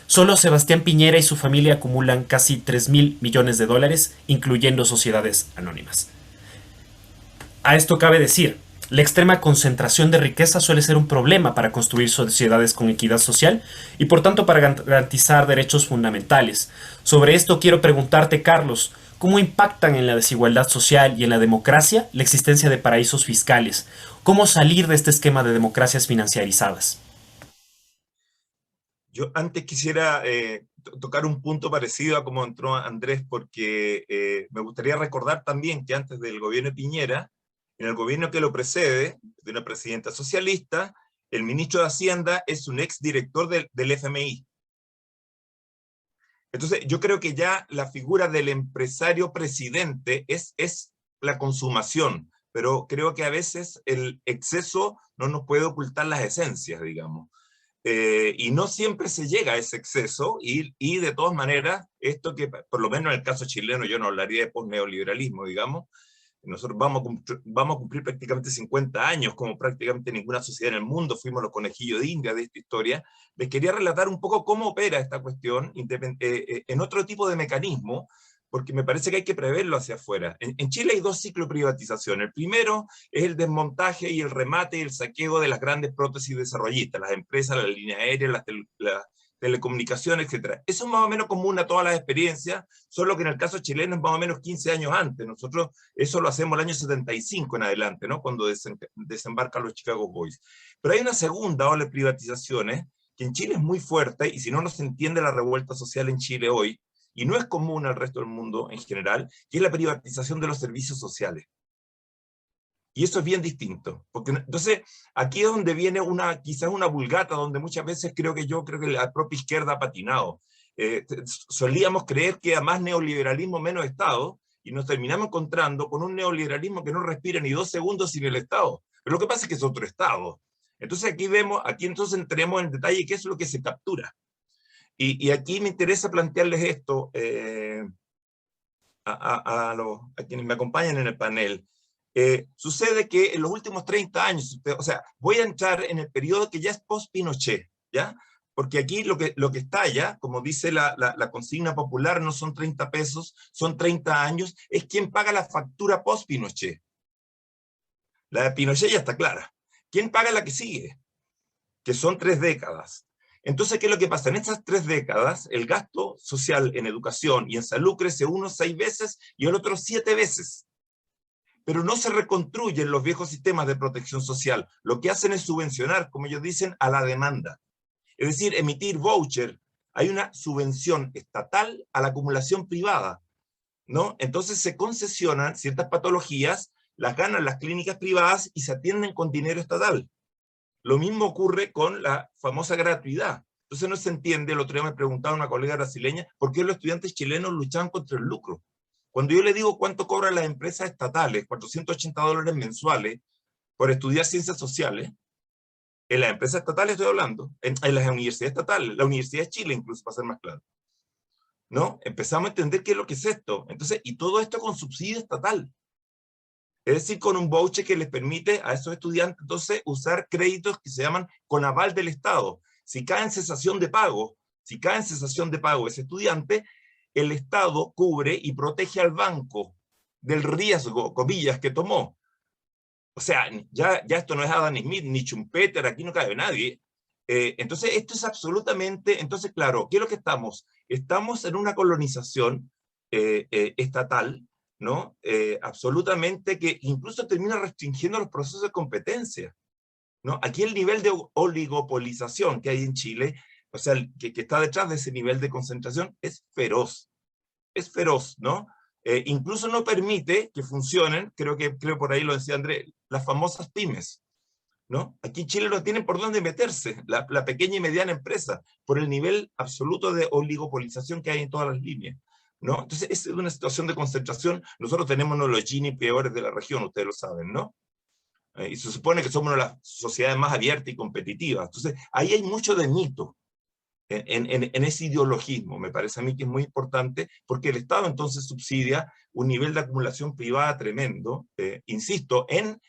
S2: Solo Sebastián Piñera y su familia acumulan casi $3.000 millones, incluyendo sociedades anónimas. A esto cabe decir, la extrema concentración de riqueza suele ser un problema para construir sociedades con equidad social y por tanto para garantizar derechos fundamentales. Sobre esto quiero preguntarte, Carlos, ¿cómo impactan en la desigualdad social y en la democracia la existencia de paraísos fiscales? ¿Cómo salir de este esquema de democracias financiarizadas?
S6: Yo antes quisiera tocar un punto parecido a como entró Andrés, porque me gustaría recordar también que antes del gobierno de Piñera, en el gobierno que lo precede, de una presidenta socialista, el ministro de Hacienda es un exdirector del FMI. Entonces, yo creo que ya la figura del empresario presidente es la consumación, pero creo que a veces el exceso no nos puede ocultar las esencias, digamos. Y no siempre se llega a ese exceso, y de todas maneras, esto que, por lo menos en el caso chileno, yo no hablaría de posneoliberalismo, digamos, nosotros vamos a cumplir prácticamente 50 años, como prácticamente ninguna sociedad en el mundo, fuimos los conejillos de India de esta historia. Les quería relatar un poco cómo opera esta cuestión en otro tipo de mecanismo, porque me parece que hay que preverlo hacia afuera. En Chile hay dos ciclos de privatización. El primero es el desmontaje y el remate y el saqueo de las grandes prótesis desarrollistas, las empresas, las líneas aéreas, las telecomunicaciones, etc. Eso es más o menos común a todas las experiencias, solo que en el caso chileno es más o menos 15 años antes. Nosotros eso lo hacemos el año 75 en adelante, ¿no? Cuando desembarcan los Chicago Boys. Pero hay una segunda ola de privatizaciones que en Chile es muy fuerte, y si no, no se entiende la revuelta social en Chile hoy, y no es común al resto del mundo en general, que es la privatización de los servicios sociales. Y eso es bien distinto. Porque, entonces, aquí es donde viene quizás una vulgata, donde muchas veces creo que la propia izquierda ha patinado. Solíamos creer que a más neoliberalismo, menos Estado, y nos terminamos encontrando con un neoliberalismo que no respira ni 2 segundos sin el Estado. Pero lo que pasa es que es otro Estado. Entonces aquí entonces entremos en detalle qué es lo que se captura. Y aquí me interesa plantearles esto. a quienes me acompañan en el panel. Sucede que en los últimos 30 años, o sea, voy a entrar en el periodo que ya es post-Pinochet, ¿ya? Porque aquí lo que está ya, como dice la consigna popular, no son 30 pesos, son 30 años, es quien paga la factura post-Pinochet. La de Pinochet ya está clara. ¿Quién paga la que sigue? Que son 3 décadas. Entonces, ¿qué es lo que pasa? En estas 3 décadas, el gasto social en educación y en salud crece uno 6 veces y el otro 7 veces. Pero no se reconstruyen los viejos sistemas de protección social. Lo que hacen es subvencionar, como ellos dicen, a la demanda. Es decir, emitir voucher. Hay una subvención estatal a la acumulación privada, ¿no? Entonces se concesionan ciertas patologías, las ganan las clínicas privadas y se atienden con dinero estatal. Lo mismo ocurre con la famosa gratuidad. Entonces no se entiende, el otro día me preguntaba una colega brasileña, ¿por qué los estudiantes chilenos luchaban contra el lucro? Cuando yo le digo cuánto cobran las empresas estatales, $480 mensuales, por estudiar ciencias sociales, en las empresas estatales estoy hablando, en las universidades estatales, la Universidad de Chile incluso, para ser más claro, ¿no? Empezamos a entender qué es lo que es esto. Entonces, y todo esto con subsidio estatal. Es decir, con un voucher que les permite a esos estudiantes entonces usar créditos que se llaman con aval del Estado. Si cae en cesación de pago, ese estudiante, el Estado cubre y protege al banco del riesgo, comillas, que tomó. O sea, ya esto no es Adam Smith, ni Schumpeter, aquí no cabe nadie. Entonces, esto es absolutamente, entonces, claro, ¿qué es lo que estamos? Estamos en una colonización estatal, ¿no? Absolutamente, que incluso termina restringiendo los procesos de competencia, ¿no? Aquí el nivel de oligopolización que hay en Chile, o sea, que está detrás de ese nivel de concentración, es feroz, ¿no? Incluso no permite que funcionen, creo por ahí lo decía Andrés, las famosas pymes, ¿no? Aquí en Chile no tienen por dónde meterse, la pequeña y mediana empresa, por el nivel absoluto de oligopolización que hay en todas las líneas, ¿no? Entonces es una situación de concentración. Nosotros tenemos uno de los Gini peores de la región, ustedes lo saben, ¿no? Y se supone que somos una de las sociedades más abiertas y competitivas. Entonces ahí hay mucho de mito en ese ideologismo. Me parece a mí que es muy importante, porque el Estado entonces subsidia un nivel de acumulación privada tremendo, insisto, en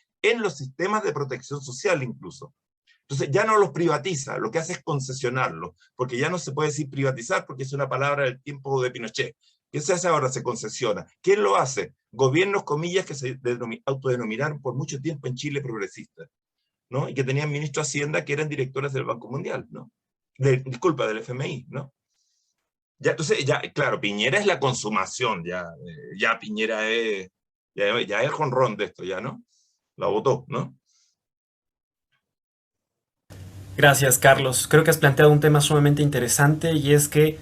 S6: los sistemas de protección social incluso. Entonces ya no los privatiza, lo que hace es concesionarlos, porque ya no se puede decir privatizar, porque es una palabra del tiempo de Pinochet. ¿Qué se hace ahora? Se concesiona. ¿Quién lo hace? Gobiernos, comillas, que se autodenominaron por mucho tiempo en Chile progresistas, ¿no? Y que tenían ministros de Hacienda que eran directores del Banco Mundial, ¿no? Disculpa, del FMI, ¿no? Ya, entonces, ya, claro, Piñera es la consumación, ya Piñera es, ya es jonrón de esto, ya, ¿no? La votó, ¿no?
S2: Gracias, Carlos. Creo que has planteado un tema sumamente interesante, y es que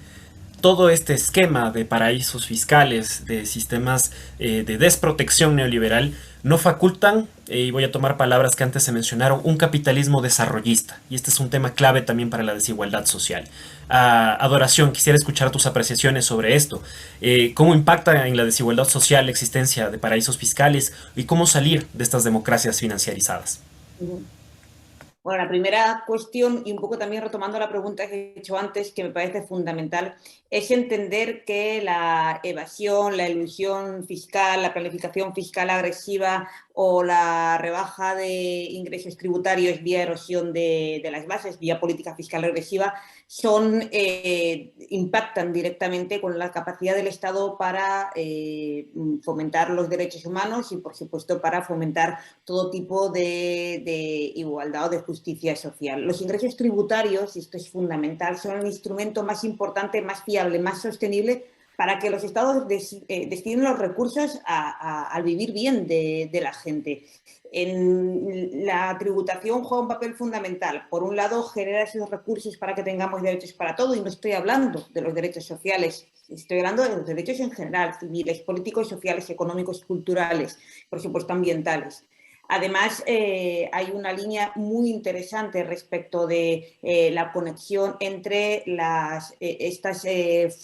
S2: todo este esquema de paraísos fiscales, de sistemas de desprotección neoliberal, no facultan, y voy a tomar palabras que antes se mencionaron, un capitalismo desarrollista. Y este es un tema clave también para la desigualdad social. Adoración, quisiera escuchar tus apreciaciones sobre esto. ¿Cómo impacta en la desigualdad social la existencia de paraísos fiscales y cómo salir de estas democracias financiarizadas?
S7: Bueno, la primera cuestión, y un poco también retomando la pregunta que he hecho antes, que me parece fundamental, es entender que la evasión, la elusión fiscal, la planificación fiscal agresiva o la rebaja de ingresos tributarios vía erosión de las bases, vía política fiscal regresiva, impactan directamente con la capacidad del Estado para fomentar los derechos humanos y, por supuesto, para fomentar todo tipo de igualdad o de justicia social. Los ingresos tributarios, y esto es fundamental, son el instrumento más importante, más fiable, más sostenible para que los estados destinen los recursos al vivir bien de la gente. La tributación juega un papel fundamental. Por un lado, genera esos recursos para que tengamos derechos para todo, y no estoy hablando de los derechos sociales, estoy hablando de los derechos en general, civiles, políticos, sociales, económicos, culturales, por supuesto ambientales. Además, hay una línea muy interesante respecto de la conexión entre estas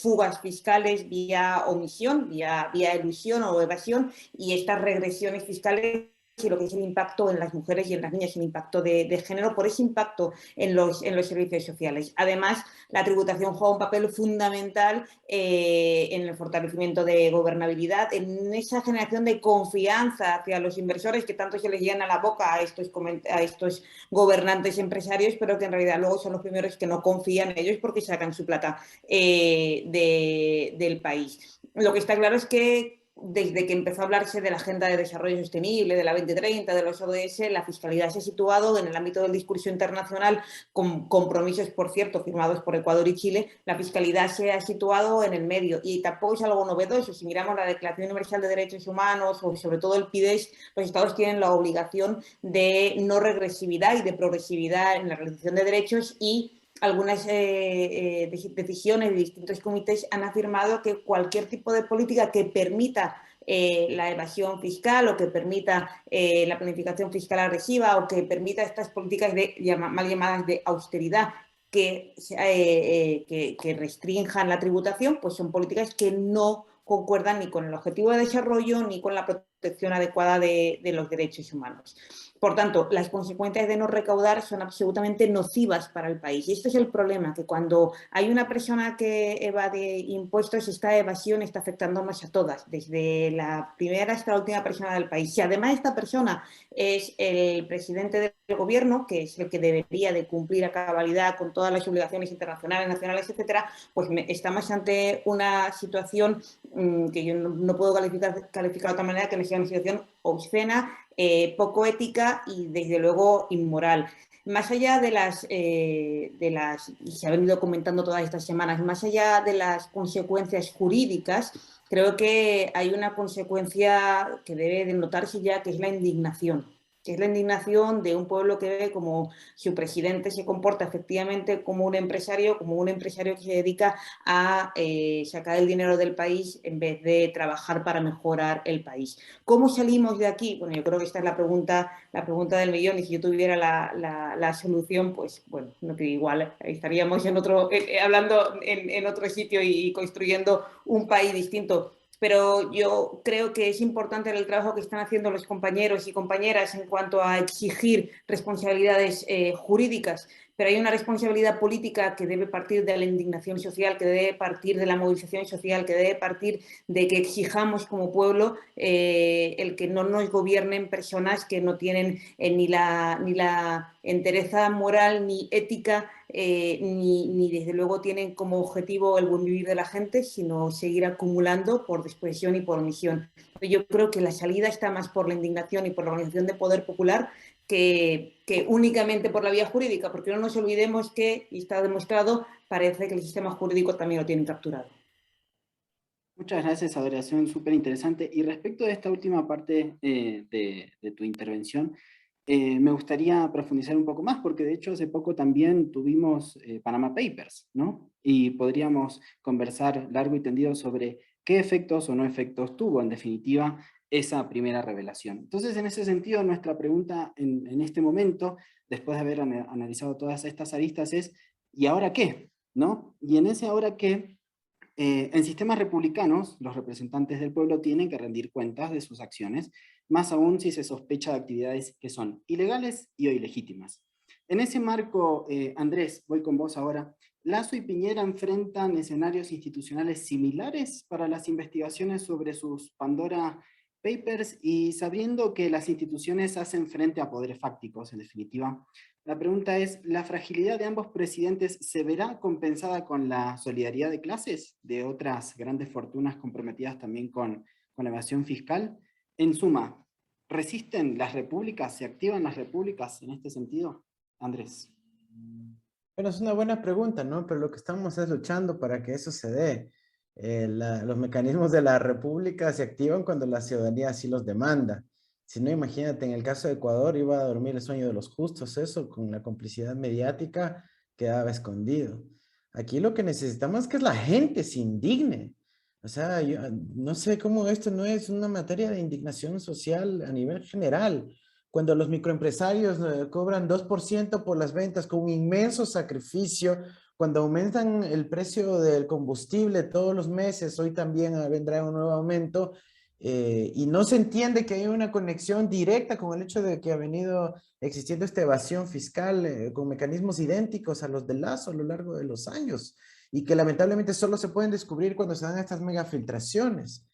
S7: fugas fiscales vía omisión, vía elusión o evasión, y estas regresiones fiscales y lo que es el impacto en las mujeres y en las niñas, el impacto de género, por ese impacto en los servicios sociales. Además, la tributación juega un papel fundamental en el fortalecimiento de gobernabilidad, en esa generación de confianza hacia los inversores que tanto se les llena la boca a estos gobernantes empresarios, pero que en realidad luego son los primeros que no confían en ellos porque sacan su plata del país. Lo que está claro es que desde que empezó a hablarse de la Agenda de Desarrollo Sostenible, de la 2030, de los ODS, la fiscalidad se ha situado en el ámbito del discurso internacional, con compromisos, por cierto, firmados por Ecuador y Chile. La fiscalidad se ha situado en el medio y tampoco es algo novedoso. Si miramos la Declaración Universal de Derechos Humanos o sobre todo el PIDES, los estados tienen la obligación de no regresividad y de progresividad en la realización de derechos, y algunas decisiones de distintos comités han afirmado que cualquier tipo de política que permita la evasión fiscal o que permita la planificación fiscal agresiva o que permita estas políticas mal llamadas de austeridad que restrinjan la tributación, pues son políticas que no concuerdan ni con el objetivo de desarrollo ni con la protección adecuada de los derechos humanos. Por tanto, las consecuencias de no recaudar son absolutamente nocivas para el país. Y este es el problema, que cuando hay una persona que evade impuestos, esta evasión está afectando más a todas, desde la primera hasta la última persona del país. Si además esta persona es el presidente del gobierno, que es el que debería de cumplir a cabalidad con todas las obligaciones internacionales, nacionales, etcétera, pues estamos ante una situación que yo no puedo calificar de otra manera que no sea una situación obscena, poco ética y desde luego inmoral. Más allá y se ha venido comentando todas estas semanas, más allá de las consecuencias jurídicas, creo que hay una consecuencia que debe de notarse ya, que es la indignación. Que es la indignación de un pueblo que ve como su presidente se comporta efectivamente como un empresario que se dedica a sacar el dinero del país en vez de trabajar para mejorar el país. ¿Cómo salimos de aquí? Bueno, yo creo que esta es la pregunta del millón, y si yo tuviera la solución, pues bueno, no que igual estaríamos hablando en otro sitio y construyendo un país distinto. Pero yo creo que es importante el trabajo que están haciendo los compañeros y compañeras en cuanto a exigir responsabilidades jurídicas, pero hay una responsabilidad política que debe partir de la indignación social, que debe partir de la movilización social, que debe partir de que exijamos como pueblo el que no nos gobiernen personas que no tienen ni la entereza moral ni ética, ni desde luego tienen como objetivo el buen vivir de la gente, sino seguir acumulando por despresión y por omisión. Yo creo que la salida está más por la indignación y por la organización de poder popular que únicamente por la vía jurídica, porque no nos olvidemos que, y está demostrado, parece que el sistema jurídico también lo tiene capturado.
S3: Muchas gracias, Adoración, súper interesante. Y respecto de esta última parte de tu intervención, me gustaría profundizar un poco más, porque de hecho hace poco también tuvimos Panama Papers, ¿no? Y podríamos conversar largo y tendido sobre qué efectos o no efectos tuvo, en definitiva, esa primera revelación. Entonces, en ese sentido, nuestra pregunta en este momento, después de haber analizado todas estas aristas, es ¿y ahora qué? ¿No? Y en ese ahora qué, en sistemas republicanos, los representantes del pueblo tienen que rendir cuentas de sus acciones, más aún si se sospecha de actividades que son ilegales y o ilegítimas. En ese marco, Andrés, voy con vos ahora. ¿Lasso y Piñera enfrentan escenarios institucionales similares para las investigaciones sobre sus Pandora Papers, y sabiendo que las instituciones hacen frente a poderes fácticos, en definitiva? La pregunta es, ¿la fragilidad de ambos presidentes se verá compensada con la solidaridad de clases de otras grandes fortunas comprometidas también con la evasión fiscal? En suma, ¿resisten las repúblicas? ¿Se activan las repúblicas en este sentido? Andrés.
S5: Bueno, es una buena pregunta, ¿no? Pero lo que estamos es luchando para que eso se dé. Los mecanismos de la república se activan cuando la ciudadanía así los demanda. Si no, imagínate, en el caso de Ecuador iba a dormir el sueño de los justos, eso con la complicidad mediática quedaba escondido. Aquí lo que necesitamos es que la gente se indigne. O sea, yo no sé cómo esto no es una materia de indignación social a nivel general. Cuando los microempresarios cobran 2% por las ventas con un inmenso sacrificio, cuando aumentan el precio del combustible todos los meses, hoy también vendrá un nuevo aumento, y no se entiende que hay una conexión directa con el hecho de que ha venido existiendo esta evasión fiscal con mecanismos idénticos a los de Lazo a lo largo de los años, y que lamentablemente solo se pueden descubrir cuando se dan estas megafiltraciones.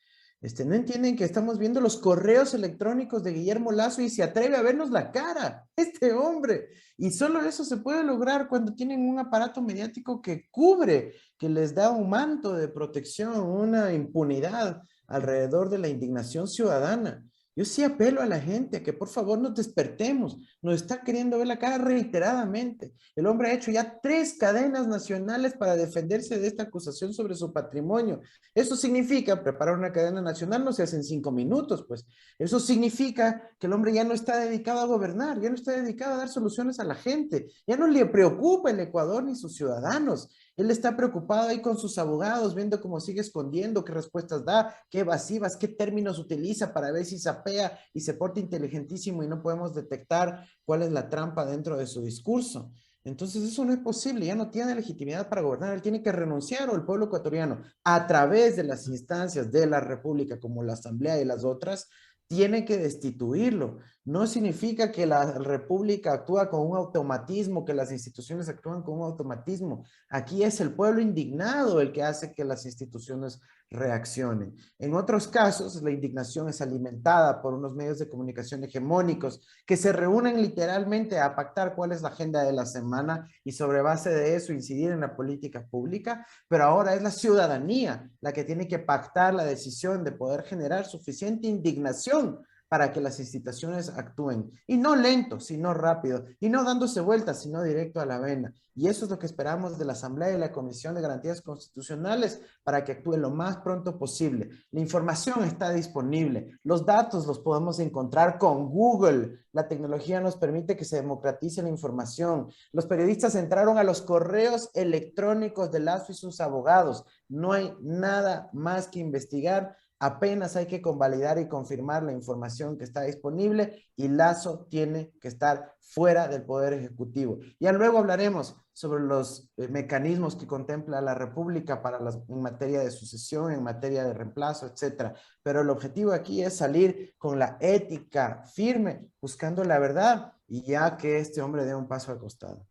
S5: No entienden que estamos viendo los correos electrónicos de Guillermo Lazo y se atreve a vernos la cara, este hombre. Y solo eso se puede lograr cuando tienen un aparato mediático que cubre, que les da un manto de protección, una impunidad alrededor de la indignación ciudadana. Yo sí apelo a la gente a que por favor nos despertemos. Nos está queriendo ver la cara reiteradamente. El hombre ha hecho ya 3 cadenas nacionales para defenderse de esta acusación sobre su patrimonio. Eso significa, preparar una cadena nacional no se hace en 5 minutos, pues. Eso significa que el hombre ya no está dedicado a gobernar, ya no está dedicado a dar soluciones a la gente. Ya no le preocupa el Ecuador ni sus ciudadanos. Él está preocupado ahí con sus abogados, viendo cómo sigue escondiendo, qué respuestas da, qué evasivas, qué términos utiliza para ver si sapea y se porta inteligentísimo y no podemos detectar cuál es la trampa dentro de su discurso. Entonces eso no es posible, ya no tiene legitimidad para gobernar, él tiene que renunciar, o el pueblo ecuatoriano, a través de las instancias de la República, como la Asamblea y las otras, tiene que destituirlo. No significa que la República actúa con un automatismo, que las instituciones actúan con un automatismo. Aquí es el pueblo indignado el que hace que las instituciones reaccionen. En otros casos, la indignación es alimentada por unos medios de comunicación hegemónicos que se reúnen literalmente a pactar cuál es la agenda de la semana y sobre base de eso incidir en la política pública, pero ahora es la ciudadanía la que tiene que pactar la decisión de poder generar suficiente indignación para que las instituciones actúen, y no lento, sino rápido, y no dándose vueltas, sino directo a la vena. Y eso es lo que esperamos de la Asamblea y la Comisión de Garantías Constitucionales para que actúe lo más pronto posible. La información está disponible, los datos los podemos encontrar con Google, la tecnología nos permite que se democratice la información. Los periodistas entraron a los correos electrónicos de Lazo y sus abogados, no hay nada más que investigar. Apenas hay que convalidar y confirmar la información que está disponible y Lazo tiene que estar fuera del Poder Ejecutivo. Ya luego hablaremos sobre los mecanismos que contempla la República en materia de sucesión, en materia de reemplazo, etcétera. Pero el objetivo aquí es salir con la ética firme, buscando la verdad, y ya que este hombre dé un paso al costado.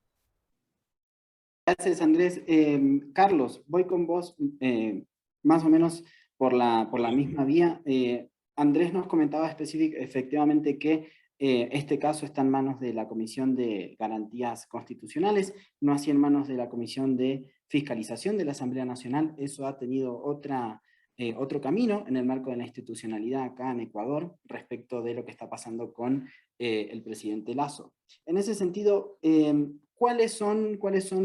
S3: Gracias, Andrés. Carlos, voy con vos más o menos por la misma vía. Andrés nos comentaba efectivamente que este caso está en manos de la Comisión de Garantías Constitucionales, no así en manos de la Comisión de Fiscalización de la Asamblea Nacional. Eso ha tenido otro camino en el marco de la institucionalidad acá en Ecuador respecto de lo que está pasando con el presidente Lazo. En ese sentido, ¿cuáles son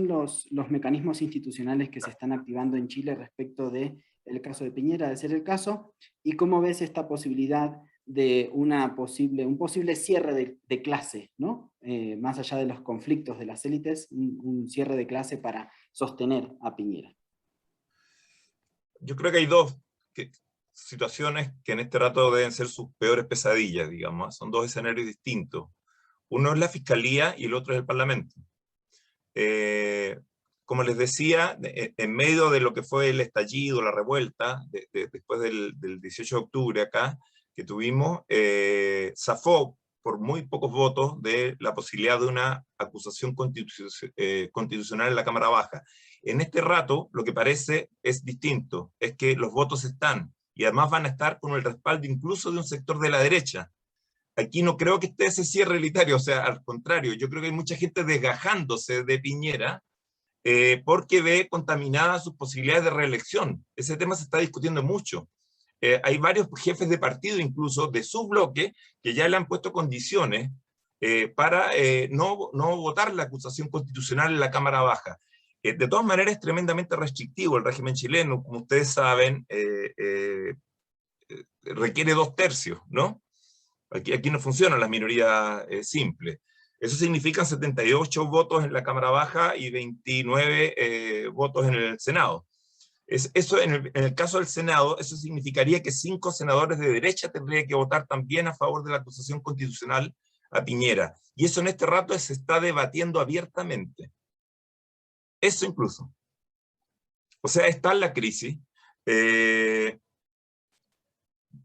S3: los mecanismos institucionales que se están activando en Chile respecto de el caso de Piñera, de ser el caso, y cómo ves esta posibilidad de un posible cierre de clase, ¿no? Más allá de los conflictos de las élites, un cierre de clase para sostener a Piñera?
S6: Yo creo que hay dos situaciones que en este rato deben ser sus peores pesadillas, digamos. Son 2 escenarios distintos. Uno es la Fiscalía y el otro es el Parlamento. Como les decía, en medio de lo que fue el estallido, la revuelta, después del 18 de octubre acá, que tuvimos, zafó por muy pocos votos de la posibilidad de una acusación constitucional en la Cámara Baja. En este rato, lo que parece es distinto, es que los votos están, y además van a estar con el respaldo incluso de un sector de la derecha. Aquí no creo que esté ese cierre elitario, o sea, al contrario, yo creo que hay mucha gente desgajándose de Piñera, porque ve contaminadas sus posibilidades de reelección. Ese tema se está discutiendo mucho. Hay varios jefes de partido, incluso de su bloque, que ya le han puesto condiciones para no votar la acusación constitucional en la Cámara Baja. De todas maneras, es tremendamente restrictivo el régimen chileno, como ustedes saben, requiere 2/3, ¿no? Aquí no funcionan las minorías simples. Eso significa 78 votos en la Cámara Baja y 29 votos en el Senado. Eso en el caso del Senado, eso significaría que 5 senadores de derecha tendrían que votar también a favor de la acusación constitucional a Piñera. Y eso en este rato se está debatiendo abiertamente. Eso incluso. O sea, está en la crisis.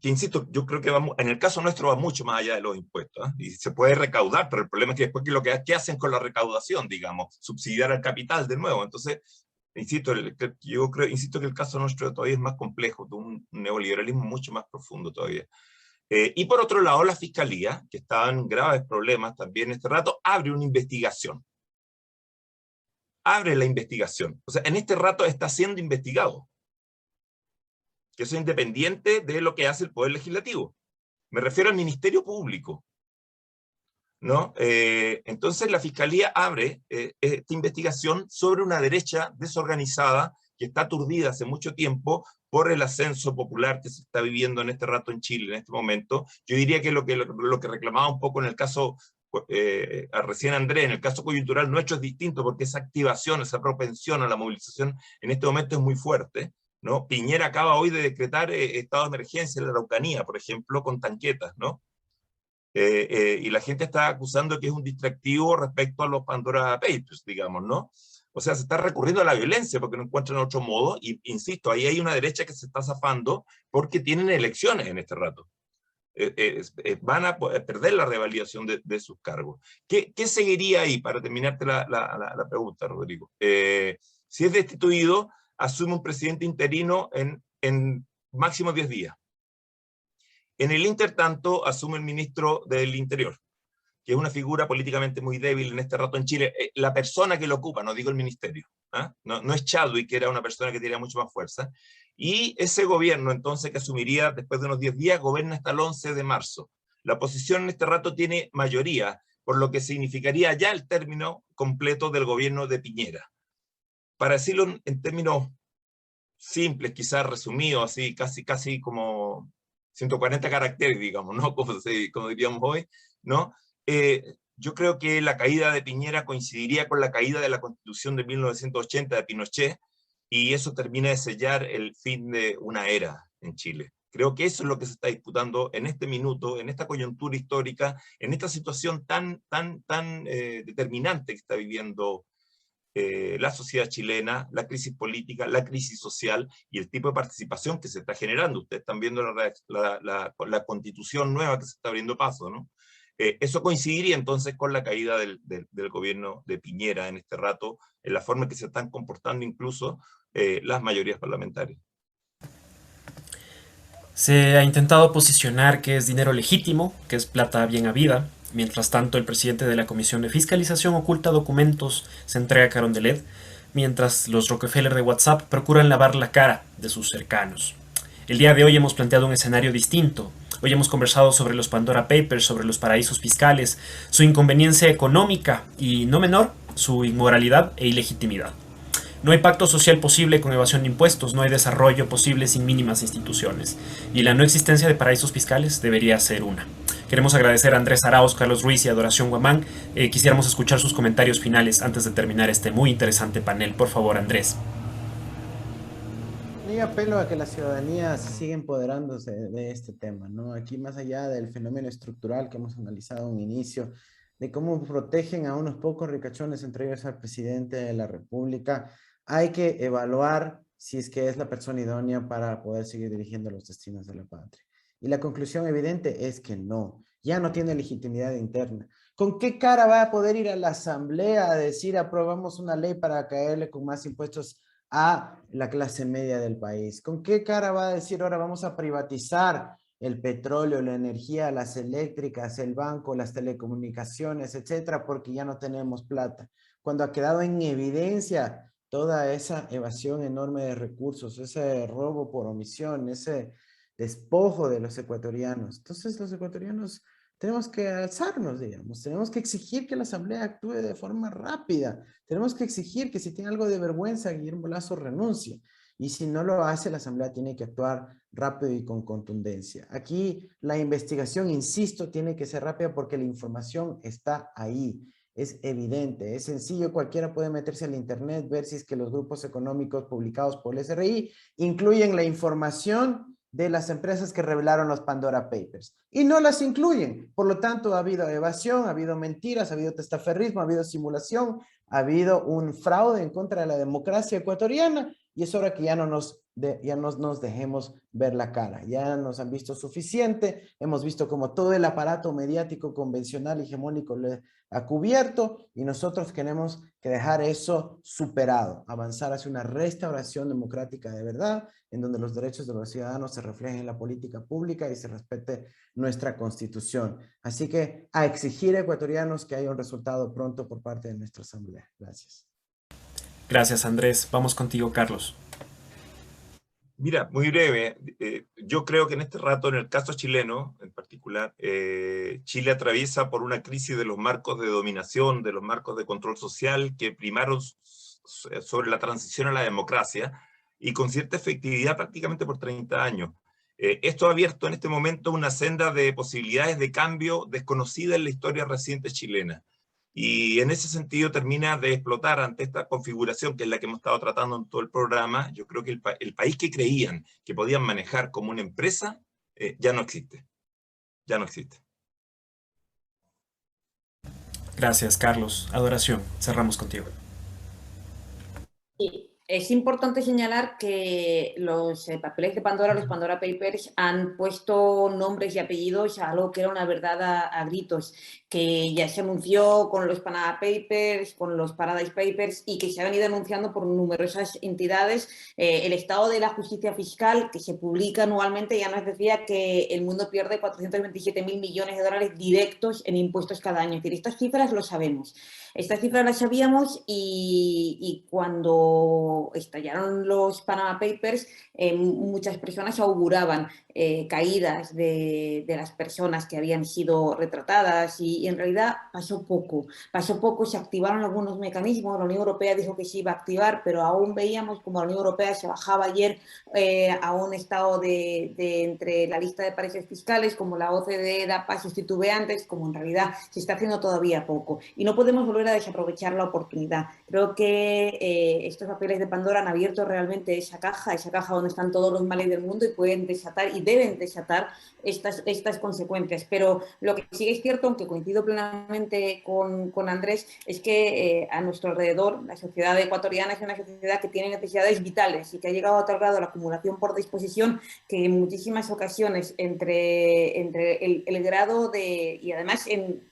S6: que insisto, yo creo que en el caso nuestro va mucho más allá de los impuestos, ¿eh? Y se puede recaudar, pero el problema es que después ¿qué hacen con la recaudación, digamos? Subsidiar al capital de nuevo. Entonces, insisto, insisto que el caso nuestro todavía es más complejo, de un neoliberalismo mucho más profundo todavía. Y por otro lado, la Fiscalía, que estaba en graves problemas también en este rato, abre una investigación. Abre la investigación. O sea, en este rato está siendo investigado. Que eso es independiente de lo que hace el Poder Legislativo. Me refiero al Ministerio Público, ¿no? Entonces la Fiscalía abre esta investigación sobre una derecha desorganizada que está aturdida hace mucho tiempo por el ascenso popular que se está viviendo en este rato en Chile, en este momento. Yo diría que lo que reclamaba un poco en el caso, recién Andrés, en el caso coyuntural nuestro es distinto porque esa activación, esa propensión a la movilización en este momento es muy fuerte, ¿no? Piñera acaba hoy de decretar estado de emergencia en la Araucanía, por ejemplo, con tanquetas, ¿no? Y la gente está acusando que es un distractivo respecto a los Pandora Papers, digamos, ¿no? O sea, se está recurriendo a la violencia porque no encuentran otro modo, y insisto, ahí hay una derecha que se está zafando porque tienen elecciones en este rato. Van a perder la revalidación de sus cargos. ¿Qué seguiría ahí? Para terminarte la pregunta, Rodrigo. Si es destituido, asume un presidente interino en máximo 10 días. En el intertanto, asume el ministro del Interior, que es una figura políticamente muy débil en este rato en Chile. La persona que lo ocupa, no digo el ministerio, ¿eh? No es Chadwick, que era una persona que tenía mucho más fuerza. Y ese gobierno, entonces, que asumiría después de unos 10 días, gobierna hasta el 11 de marzo. La oposición en este rato tiene mayoría, por lo que significaría ya el término completo del gobierno de Piñera. Para decirlo en términos simples, quizás resumidos, así, casi como 140 caracteres, digamos, ¿no? Como diríamos hoy, ¿no? Yo creo que la caída de Piñera coincidiría con la caída de la Constitución de 1980 de Pinochet, y eso termina de sellar el fin de una era en Chile. Creo que eso es lo que se está disputando en este minuto, en esta coyuntura histórica, en esta situación tan determinante que está viviendo la sociedad chilena, la crisis política, la crisis social y el tipo de participación que se está generando. Ustedes están viendo la constitución nueva que se está abriendo paso, ¿no? Eso coincidiría entonces con la caída del gobierno de Piñera en este rato, en la forma en que se están comportando incluso las mayorías parlamentarias.
S2: Se ha intentado posicionar que es dinero legítimo, que es plata bien habida. Mientras tanto, el presidente de la Comisión de Fiscalización oculta documentos, se entrega a Carondelet, mientras los Rockefeller de WhatsApp procuran lavar la cara de sus cercanos. El día de hoy hemos planteado un escenario distinto. Hoy hemos conversado sobre los Pandora Papers, sobre los paraísos fiscales, su inconveniencia económica y, no menor, su inmoralidad e ilegitimidad. No hay pacto social posible con evasión de impuestos, no hay desarrollo posible sin mínimas instituciones, y la no existencia de paraísos fiscales debería ser una. Queremos agradecer a Andrés Arauz, Carlos Ruiz y Adoración Guamán. Quisiéramos escuchar sus comentarios finales antes de terminar este muy interesante panel. Por favor, Andrés.
S5: Yo apelo a que la ciudadanía se siga empoderándose de este tema, ¿no? Aquí, más allá del fenómeno estructural que hemos analizado en un inicio, de cómo protegen a unos pocos ricachones, entre ellos al presidente de la República, hay que evaluar si es que es la persona idónea para poder seguir dirigiendo los destinos de la patria. Y la conclusión evidente es que no, ya no tiene legitimidad interna. ¿Con qué cara va a poder ir a la asamblea a decir aprobamos una ley para caerle con más impuestos a la clase media del país? ¿Con qué cara va a decir ahora vamos a privatizar el petróleo, la energía, las eléctricas, el banco, las telecomunicaciones, etcétera, porque ya no tenemos plata? Cuando ha quedado en evidencia toda esa evasión enorme de recursos, ese robo por omisión, ese despojo de los ecuatorianos. Entonces los ecuatorianos tenemos que alzarnos, digamos, tenemos que exigir que la asamblea actúe de forma rápida, tenemos que exigir que si tiene algo de vergüenza, Guillermo Lasso renuncie, y si no lo hace, la asamblea tiene que actuar rápido y con contundencia. Aquí la investigación, insisto, tiene que ser rápida porque la información está ahí. Es evidente, es sencillo, cualquiera puede meterse al internet, ver si es que los grupos económicos publicados por el SRI incluyen la información de las empresas que revelaron los Pandora Papers. Y no las incluyen. Por lo tanto, ha habido evasión, ha habido mentiras, ha habido testaferrismo, ha habido simulación, ha habido un fraude en contra de la democracia ecuatoriana y es hora que ya no nos dejemos ver la cara. Ya nos han visto suficiente, hemos visto como todo el aparato mediático convencional hegemónico le ha cubierto, y nosotros tenemos que dejar eso superado, avanzar hacia una restauración democrática de verdad, en donde los derechos de los ciudadanos se reflejen en la política pública y se respete nuestra Constitución. Así que a exigir a ecuatorianos que haya un resultado pronto por parte de nuestra Asamblea. Gracias.
S2: Gracias, Andrés. Vamos contigo, Carlos.
S6: Mira, muy breve. Yo creo que en este rato, en el caso chileno en particular, Chile atraviesa por una crisis de los marcos de dominación, de los marcos de control social que primaron sobre la transición a la democracia y con cierta efectividad prácticamente por 30 años. Esto ha abierto en este momento una senda de posibilidades de cambio desconocida en la historia reciente chilena. Y en ese sentido termina de explotar ante esta configuración que es la que hemos estado tratando en todo el programa. Yo creo que el país que creían que podían manejar como una empresa ya no existe. Ya no existe.
S2: Gracias, Carlos. Adoración, cerramos contigo.
S7: Sí. Es importante señalar que los papeles de Pandora, los Pandora Papers, han puesto nombres y apellidos a algo que era una verdad a gritos, que ya se anunció con los Panama Papers, con los Paradise Papers, y que se ha venido anunciando por numerosas entidades. El estado de la justicia fiscal, que se publica anualmente, ya nos decía que el mundo pierde 427.000 millones de dólares directos en impuestos cada año. Es decir, estas cifras lo sabemos. Estas cifras las sabíamos y cuando estallaron los Panama Papers, muchas personas auguraban caídas de las personas que habían sido retratadas y en realidad pasó poco, se activaron algunos mecanismos, la Unión Europea dijo que se iba a activar, pero aún veíamos como la Unión Europea se bajaba ayer a un estado de entre la lista de paraísos fiscales, como la OCDE da pasos titubeantes, como en realidad se está haciendo todavía poco y no podemos volver a desaprovechar la oportunidad. Creo que estos papeles de Pandora han abierto realmente esa caja donde están todos los males del mundo y pueden desatar y deben desatar estas consecuencias. Pero lo que sí es cierto, aunque coincido plenamente con Andrés, es que a nuestro alrededor la sociedad ecuatoriana es una sociedad que tiene necesidades vitales y que ha llegado a tal grado la acumulación por disposición que en muchísimas ocasiones entre el grado de, y además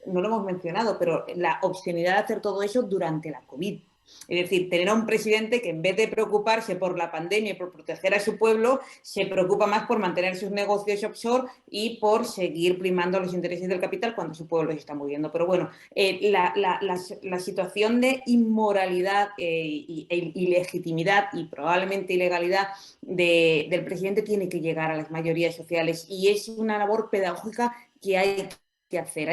S7: no lo hemos mencionado, pero la obscenidad de hacer todo eso durante la COVID. Es decir, tener a un presidente que en vez de preocuparse por la pandemia y por proteger a su pueblo, se preocupa más por mantener sus negocios offshore y por seguir primando los intereses del capital cuando su pueblo se está muriendo. Pero bueno, la situación de inmoralidad ilegitimidad y probablemente ilegalidad del presidente tiene que llegar a las mayorías sociales y es una labor pedagógica que hay que hacer.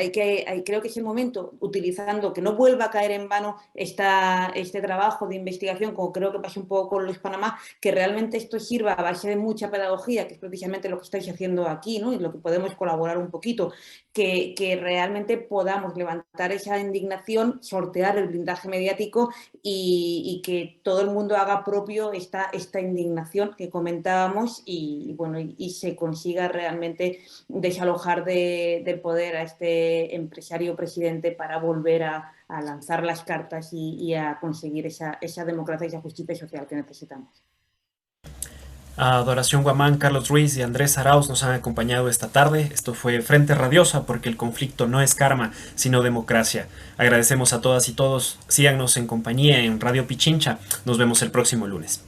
S7: Creo que es el momento, utilizando que no vuelva a caer en vano este trabajo de investigación, como creo que pasó un poco con los Panamá, que realmente esto sirva a base de mucha pedagogía, que es precisamente lo que estáis haciendo aquí, ¿no? Y lo que podemos colaborar un poquito, que realmente podamos levantar esa indignación, sortear el blindaje mediático y que todo el mundo haga propio esta indignación que comentábamos y se consiga realmente desalojar del poder a este empresario presidente para volver a lanzar las cartas y a conseguir esa democracia y esa justicia social que necesitamos.
S2: Adoración Guamán, Carlos Ruiz y Andrés Arauz nos han acompañado esta tarde. Esto fue Frente Radiosa, porque el conflicto no es karma, sino democracia. Agradecemos a todas y todos. Síganos en compañía en Radio Pichincha. Nos vemos el próximo lunes.